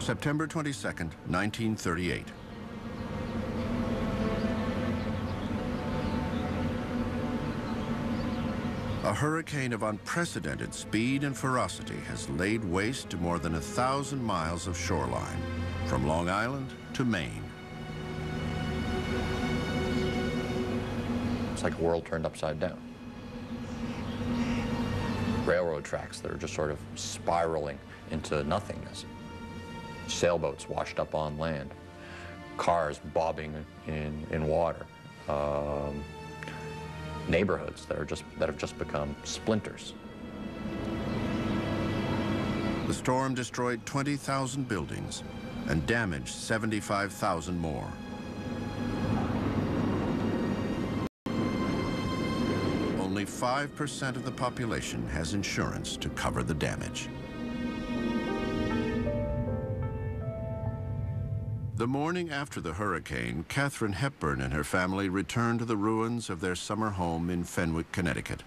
September 22nd, 1938. A hurricane of unprecedented speed and ferocity has laid waste to more than 1,000 miles of shoreline, from Long Island to Maine. It's like a world turned upside down. Railroad tracks that are just sort of spiraling into nothingness. Sailboats washed up on land. Cars bobbing in water. Neighborhoods that have just become splinters. The storm destroyed 20,000 buildings and damaged 75,000 more. Only 5% of the population has insurance to cover the damage. The morning after the hurricane, Katharine Hepburn and her family returned to the ruins of their summer home in Fenwick, Connecticut.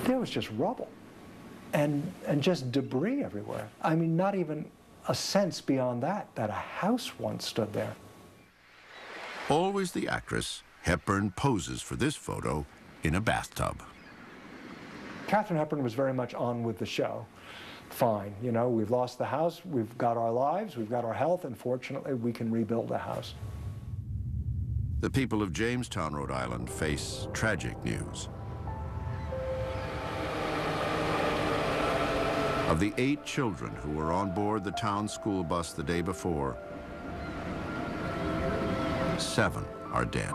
There was just rubble and just debris everywhere. I mean, not even a sense beyond that a house once stood there. Always the actress, Hepburn poses for this photo in a bathtub. Katharine Hepburn was very much on with the show. Fine, you know, we've lost the house, we've got our lives, we've got our health, and fortunately we can rebuild the house. The people of Jamestown, Rhode Island face tragic news. Of the 8 children who were on board the town school bus the day before, 7 are dead.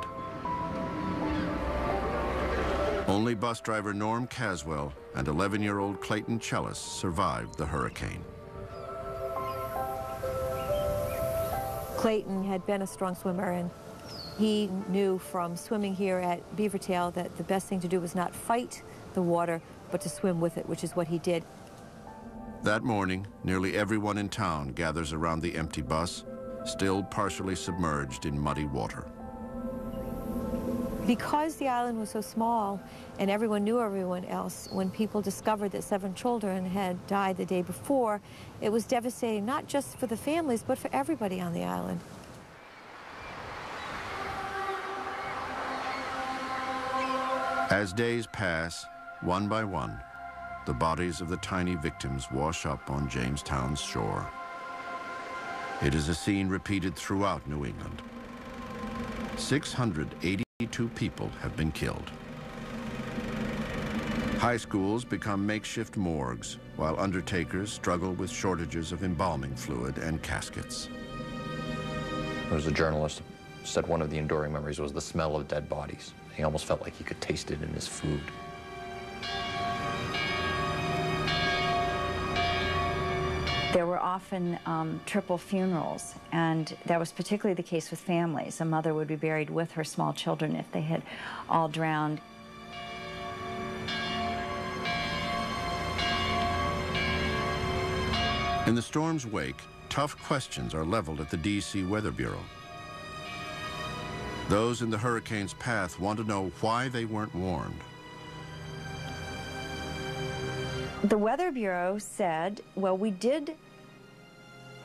Only bus driver Norm Caswell and 11-year-old Clayton Chellis survived the hurricane. Clayton had been a strong swimmer, and he knew from swimming here at Beavertail that the best thing to do was not fight the water, but to swim with it, which is what he did. That morning, nearly everyone in town gathers around the empty bus, still partially submerged in muddy water. Because the island was so small and everyone knew everyone else, when people discovered that 7 children had died the day before, it was devastating, not just for the families, but for everybody on the island. As days pass, one by one, the bodies of the tiny victims wash up on Jamestown's shore. It is a scene repeated throughout New England. 682 people have been killed. High schools become makeshift morgues, while undertakers struggle with shortages of embalming fluid and caskets. There was a journalist who said one of the enduring memories was the smell of dead bodies. He almost felt like he could taste it in his food. There were often triple funerals, and that was particularly the case with families. A mother would be buried with her small children if they had all drowned. In the storm's wake, tough questions are leveled at the D.C. Weather Bureau. Those in the hurricane's path want to know why they weren't warned. The Weather Bureau said, well, we did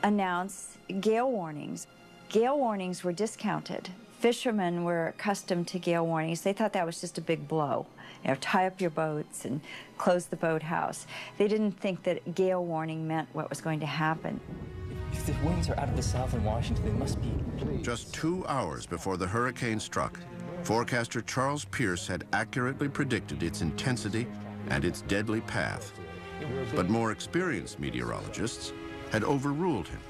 announce gale warnings. Gale warnings were discounted. Fishermen were accustomed to gale warnings. They thought that was just a big blow. You know, tie up your boats and close the boathouse. They didn't think that gale warning meant what was going to happen. If the winds are out of the south in Washington, they must be... Just 2 hours before the hurricane struck, forecaster Charles Pierce had accurately predicted its intensity and its deadly path. But more experienced meteorologists had overruled him.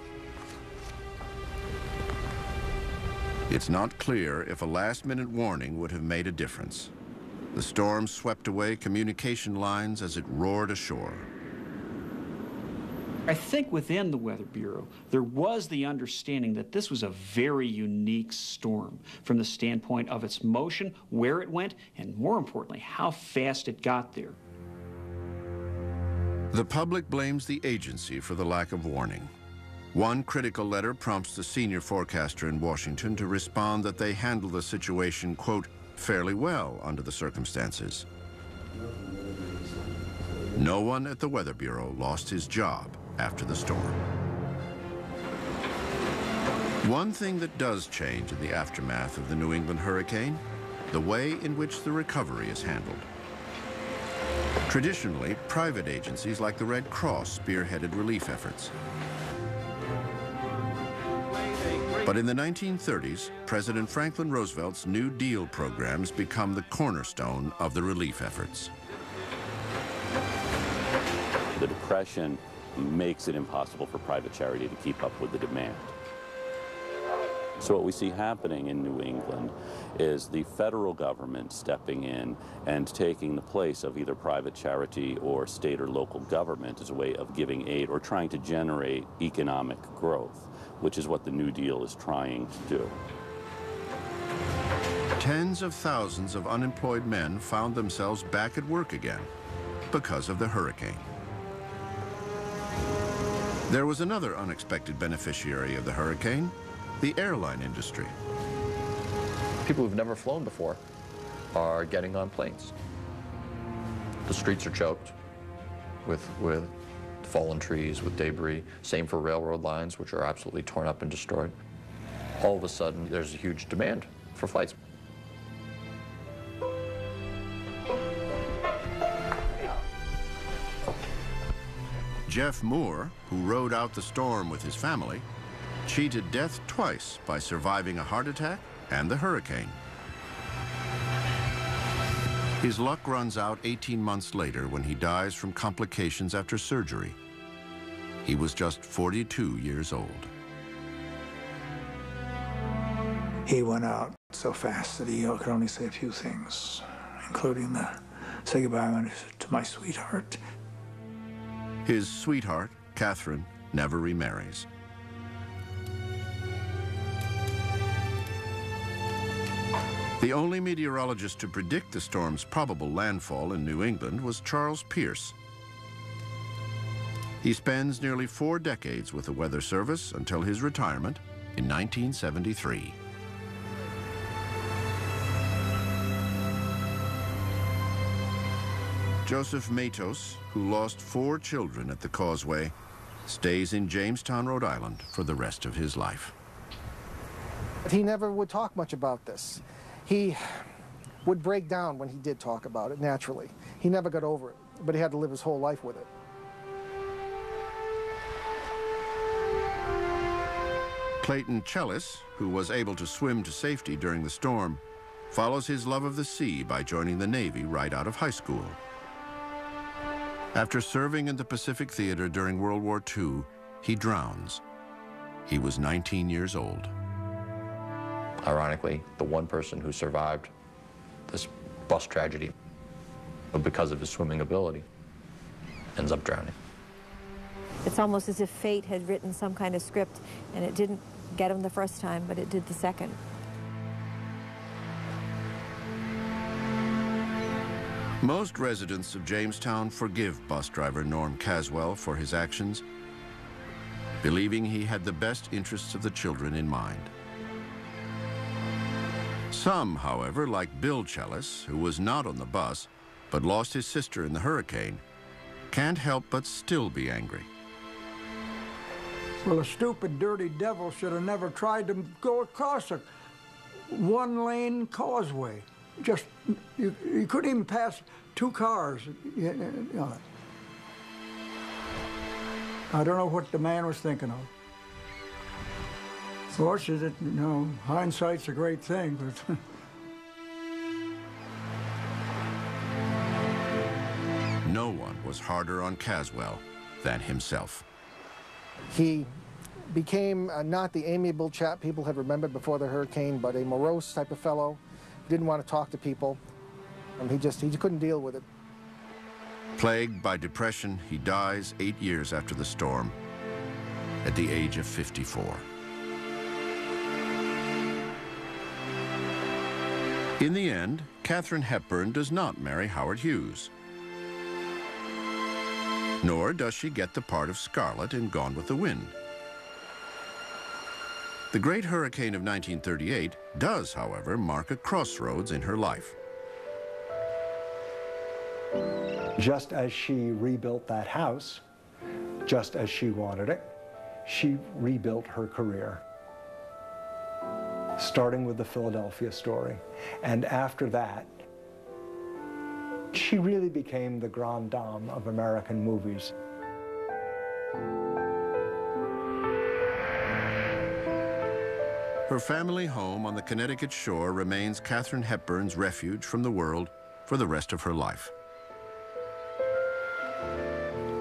It's not clear if a last-minute warning would have made a difference. The storm swept away communication lines as it roared ashore. I think within the Weather Bureau, there was the understanding that this was a very unique storm from the standpoint of its motion, where it went, and more importantly, how fast it got there. The public blames the agency for the lack of warning. One critical letter prompts the senior forecaster in Washington to respond that they handled the situation, quote, fairly well under the circumstances. No one at the Weather Bureau lost his job after the storm. One thing that does change in the aftermath of the New England hurricane, the way in which the recovery is handled. Traditionally, private agencies like the Red Cross spearheaded relief efforts. But in the 1930s, President Franklin Roosevelt's New Deal programs become the cornerstone of the relief efforts. The Depression makes it impossible for private charity to keep up with the demand. So what we see happening in New England is the federal government stepping in and taking the place of either private charity or state or local government as a way of giving aid or trying to generate economic growth, which is what the New Deal is trying to do. Tens of thousands of unemployed men found themselves back at work again because of the hurricane. There was another unexpected beneficiary of the hurricane, the airline industry. People who've never flown before are getting on planes. The streets are choked with fallen trees, with debris. Same for railroad lines, which are absolutely torn up and destroyed. All of a sudden, there's a huge demand for flights. Jeff Moore, who rode out the storm with his family, cheated death twice by surviving a heart attack and the hurricane. His luck runs out 18 months later when he dies from complications after surgery. He was just 42 years old. He went out so fast that he could only say a few things, including say goodbye to my sweetheart. His sweetheart, Katharine, never remarries. The only meteorologist to predict the storm's probable landfall in New England was Charles Pierce. He spends nearly 4 decades with the Weather Service until his retirement in 1973. Joseph Matos, who lost 4 children at the causeway, stays in Jamestown, Rhode Island for the rest of his life. He never would talk much about this. He would break down when he did talk about it, naturally. He never got over it, but he had to live his whole life with it. Clayton Chellis, who was able to swim to safety during the storm, follows his love of the sea by joining the Navy right out of high school. After serving in the Pacific Theater during World War II, he drowns. He was 19 years old. Ironically, the one person who survived this bus tragedy, because of his swimming ability, ends up drowning. It's almost as if fate had written some kind of script, and it didn't get him the first time, but it did the second. Most residents of Jamestown forgive bus driver Norm Caswell for his actions, believing he had the best interests of the children in mind. Some, however, like Bill Chellis, who was not on the bus, but lost his sister in the hurricane, can't help but still be angry. Well, a stupid, dirty devil should have never tried to go across a one-lane causeway. Just, you couldn't even pass 2 cars. You know. I don't know what the man was thinking of. Of course, hindsight's a great thing, but... No one was harder on Caswell than himself. He became not the amiable chap people had remembered before the hurricane, but a morose type of fellow. Didn't want to talk to people. He just couldn't deal with it. Plagued by depression, he dies 8 years after the storm, at the age of 54. In the end, Katharine Hepburn does not marry Howard Hughes. Nor does she get the part of Scarlett in Gone with the Wind. The Great Hurricane of 1938 does, however, mark a crossroads in her life. Just as she rebuilt that house, just as she wanted it, she rebuilt her career, starting with the Philadelphia story. And after that, she really became the grande dame of American movies. Her family home on the Connecticut shore remains Katharine Hepburn's refuge from the world for the rest of her life.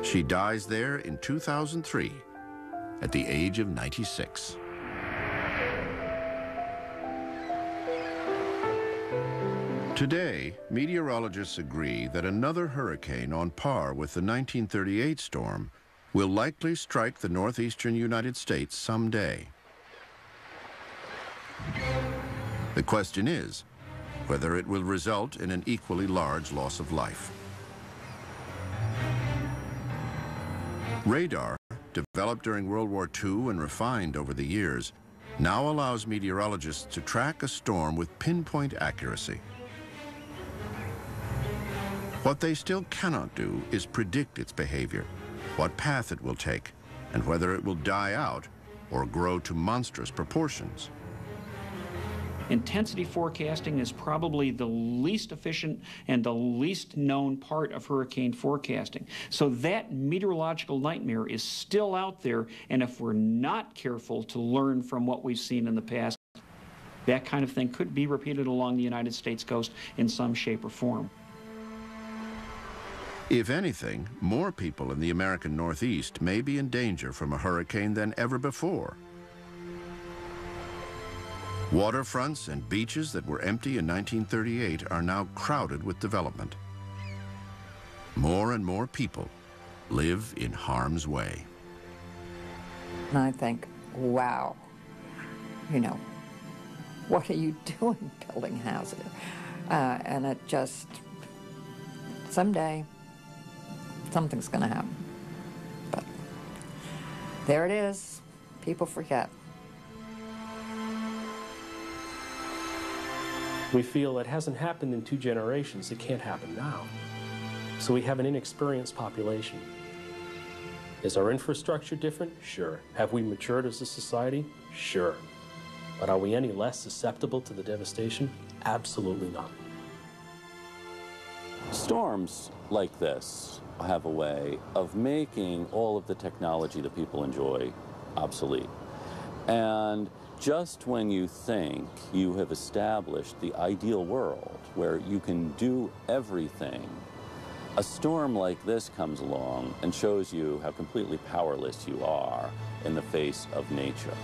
She dies there in 2003 at the age of 96. Today, meteorologists agree that another hurricane on par with the 1938 storm will likely strike the northeastern United States someday. The question is whether it will result in an equally large loss of life. Radar, developed during World War II and refined over the years, now allows meteorologists to track a storm with pinpoint accuracy. What they still cannot do is predict its behavior, what path it will take, and whether it will die out or grow to monstrous proportions. Intensity forecasting is probably the least efficient and the least known part of hurricane forecasting. So that meteorological nightmare is still out there, and if we're not careful to learn from what we've seen in the past, that kind of thing could be repeated along the United States coast in some shape or form. If anything, more people in the American Northeast may be in danger from a hurricane than ever before. Waterfronts and beaches that were empty in 1938 are now crowded with development. More and more people live in harm's way. And I think, wow, you know, what are you doing building houses? And it just, someday, something's going to happen. But there it is. People forget. We feel it hasn't happened in 2 generations, it can't happen now. So we have an inexperienced population. Is our infrastructure different? Sure. Have we matured as a society? Sure. But are we any less susceptible to the devastation? Absolutely not. Storms like this have a way of making all of the technology that people enjoy obsolete. And just when you think you have established the ideal world where you can do everything, a storm like this comes along and shows you how completely powerless you are in the face of nature.